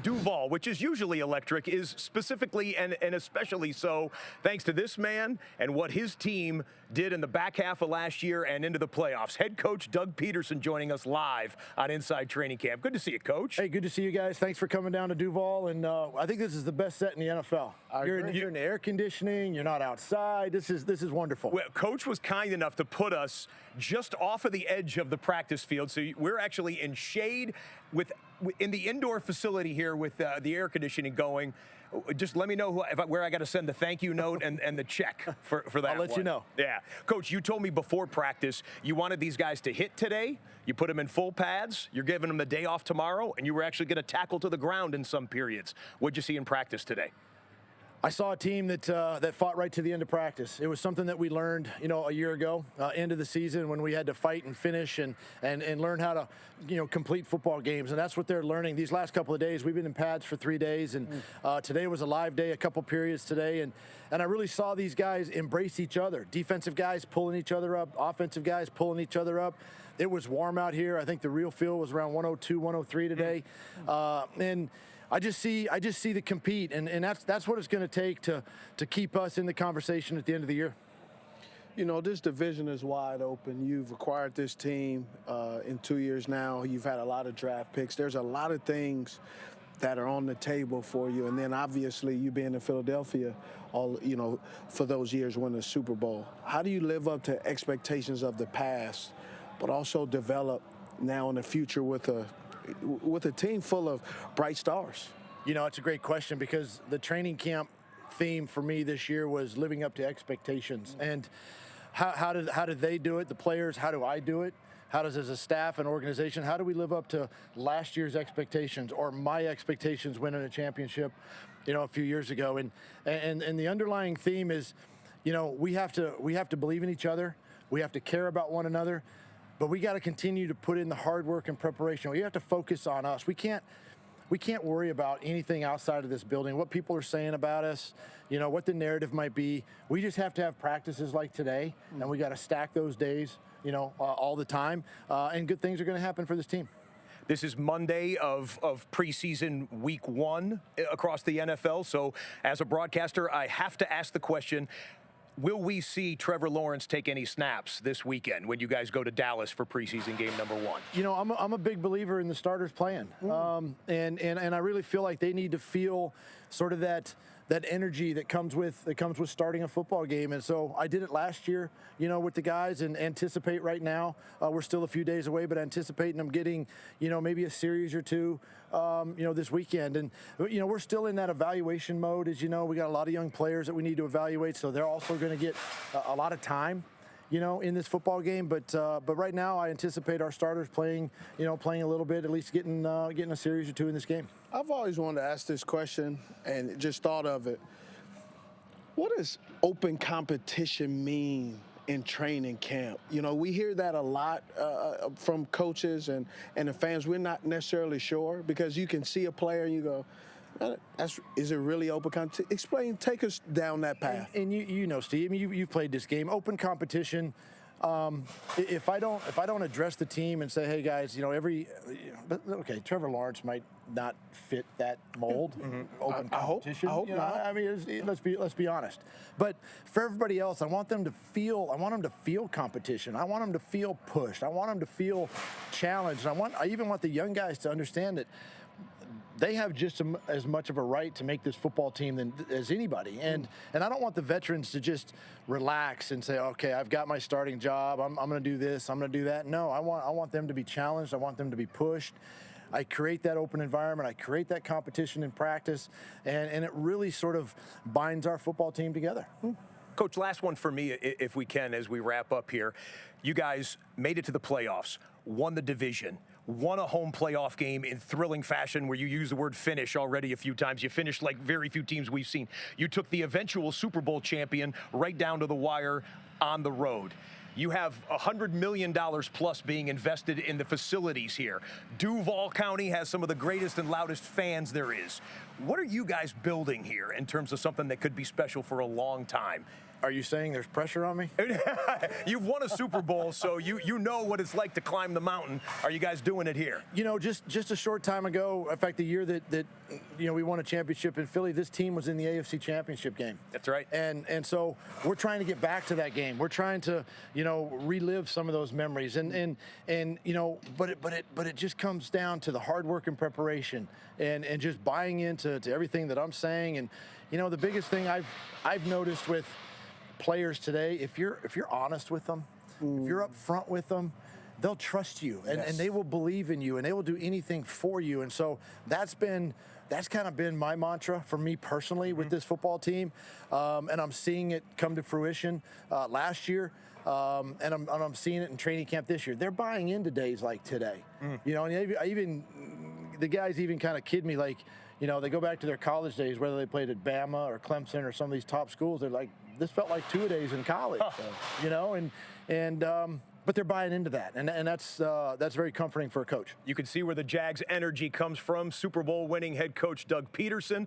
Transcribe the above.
Duval, which is usually electric, is specifically and especially so thanks to this man and what his team did in the back half of last year and into the playoffs. Head coach Doug Pederson joining us live on Inside Training Camp. Good to see you, Coach. Hey, good to see you guys. Thanks for coming down to Duval, and I think this is the best set in the NFL. You're in the air conditioning. You're not outside. This is wonderful. Well, Coach was kind enough to put us just off of the edge of the practice field, so we're actually in shade in the indoor facility here with the air conditioning going. Just let me know where I got to send the thank you note and the check for that. I'll let you know. Yeah. Coach, you told me before practice you wanted these guys to hit today. You put them in full pads. You're giving them the day off tomorrow, and you were actually going to tackle to the ground in some periods. What'd you see in practice today? I saw a team that fought right to the end of practice. It was something that we learned, a year ago, end of the season, when we had to fight and finish and learn how to, complete football games. And that's what they're learning. These last couple of days, we've been in pads for 3 days, and today was a live day, a couple periods today, and I really saw these guys embrace each other. Defensive guys pulling each other up, offensive guys pulling each other up. It was warm out here. I think the real feel was around 102, 103 today, and I just see the compete, and that's what it's going to take to keep us in the conversation at the end of the year. This division is wide open. You've acquired this team in 2 years now. You've had a lot of draft picks. There's a lot of things that are on the table for you, and then obviously you being in Philadelphia, for those years winning the Super Bowl. How do you live up to expectations of the past, but also develop now in the future with a team full of bright stars? It's a great question, because the training camp theme for me this year was living up to expectations. And how did they do it, the players? How do I do it? How does, as a staff and organization, how do we live up to last year's expectations or my expectations winning a championship, a few years ago? And the underlying theme is, we have to believe in each other. We have to care about one another. But we got to continue to put in the hard work and preparation. We have to focus on us. We can't worry about anything outside of this building, what people are saying about us, what the narrative might be. We just have to have practices like today, and we got to stack those days, all the time, and good things are going to happen for this team. This is Monday of preseason week 1 across the NFL. So as a broadcaster, I have to ask the question, will we see Trevor Lawrence take any snaps this weekend when you guys go to Dallas for preseason game number 1? I'm a big believer in the starters playing, and I really feel like they need to feel sort of that energy that comes with starting a football game. And so I did it last year, with the guys, and anticipate right now. We're still a few days away, but anticipating them getting, maybe a series or two, this weekend. And we're still in that evaluation mode. As you know, we got a lot of young players that we need to evaluate, so they're also going to get a lot of time, in this football game. But right now, I anticipate our starters playing a little bit, at least getting a series or two in this game. I've always wanted to ask this question and just thought of it. What does open competition mean in training camp? We hear that a lot from coaches and the fans. We're not necessarily sure, because you can see a player and you go, is it really open competition? Take us down that path. And Steve, you've played this game. Open competition. If I don't address the team and say, hey guys, okay, Trevor Lawrence might not fit that mold. Open competition. I hope not. I mean, let's be honest. But for everybody else, I want them to feel competition. I want them to feel pushed. I want them to feel challenged. I even want the young guys to understand that they have just as much of a right to make this football team as anybody. And I don't want the veterans to just relax and say, okay, I've got my starting job. I'm going to do this. I'm going to do that. No, I want them to be challenged. I want them to be pushed. I create that open environment. I create that competition in practice. And it really sort of binds our football team together. Coach, last one for me, if we can, as we wrap up here. You guys made it to the playoffs, won the division, won a home playoff game in thrilling fashion, where you used the word finish already a few times. You finished like very few teams we've seen. You took the eventual Super Bowl champion right down to the wire on the road. You have $100 million plus being invested in the facilities here. Duval County has some of the greatest and loudest fans there is. What are you guys building here in terms of something that could be special for a long time? Are you saying there's pressure on me? You've won a Super Bowl, so you know what it's like to climb the mountain. Are you guys doing it here? You know, just a short time ago, in fact, the year that we won a championship in Philly, this team was in the AFC Championship game. That's right. And so we're trying to get back to that game. We're trying to, relive some of those memories. And but it just comes down to the hard work and preparation and just buying into everything that I'm saying. And the biggest thing I've noticed with players today, if you're honest with them, if you're up front with them, they'll trust you and they will believe in you and they will do anything for you. And so that's kind of been my mantra for me personally with this football team. And I'm seeing it come to fruition last year. And I'm seeing it in training camp this year. They're buying into days like today. And even the guys even kind of kid me, like, they go back to their college days, whether they played at Bama or Clemson or some of these top schools. They're like, this felt like two-a-days in college, but they're buying into that, and that's very comforting for a coach. You can see where the Jags' energy comes from. Super Bowl winning head coach Doug Pederson.